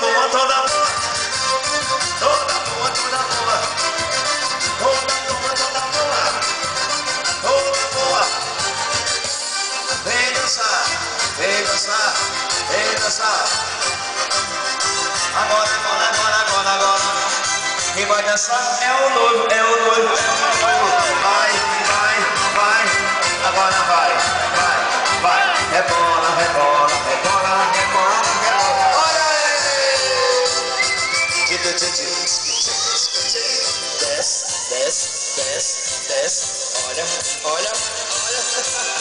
boa, toda boa. Toda boa, toda boa. Toda boa, toda boa. Toda boa. Vem dançar, vem dançar, vem dançar. Agora, agora, agora, agora, agora. Quem vai dançar é o noivo, é o noivo, é o noivo. Vai, vai, vai. Agora vai, vai, vai. Rebola, rebola, rebola, rebola, rebola. Olha aí! Desce, desce, desce, desce. Olha, olha, olha.